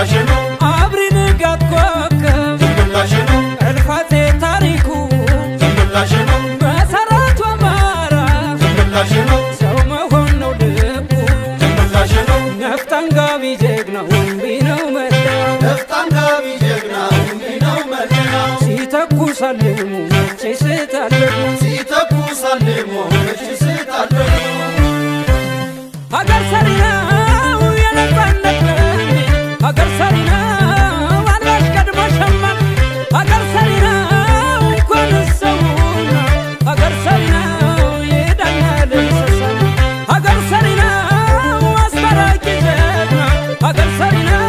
አብሪ ንጋት ኮከብ እልፋቴ ታሪኩ መሰረቱ አማራ ሰው መሆን ነው ልቡ ነፍጥ አንጋቢ ጀግናው እምቢ ነው መለያው ሲተኩስ አልሞ መቼ ስታለሙ ሀገር ሰሪ ነው የነጻነት ቀን ሀገር ሰሪ ነው አላሽ ቀድሞ ሸማን ሀገር ሰሪ ነው እንኳን ሰውና ሀገር ሰሪ ነው የዳኛል እንስሳን ሀገር ሰሪ ነው አስታራቂ ጀግና ሀገር ሰሪ ነው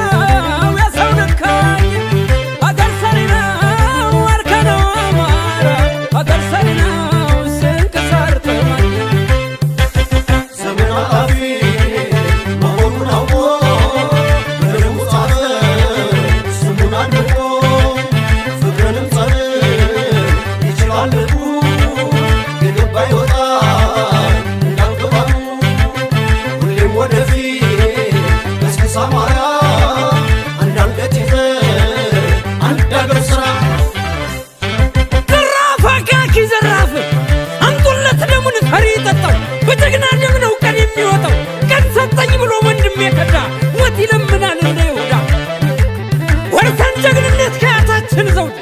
የሰው ልካኝ ሀገር ሰሪ ነው አርከነው አማራ ሀገር ሰሪ ነው ስንክሳር ተማኝ በጀግና ደም ነው ቀን የሚወጣው ቀን ሰጠኝ ብሎ ወንድም የከዳ ሞት ይለምናል እንደ ይሁዳ ወርሰን ጀግንነት ከያታችን ዘውድ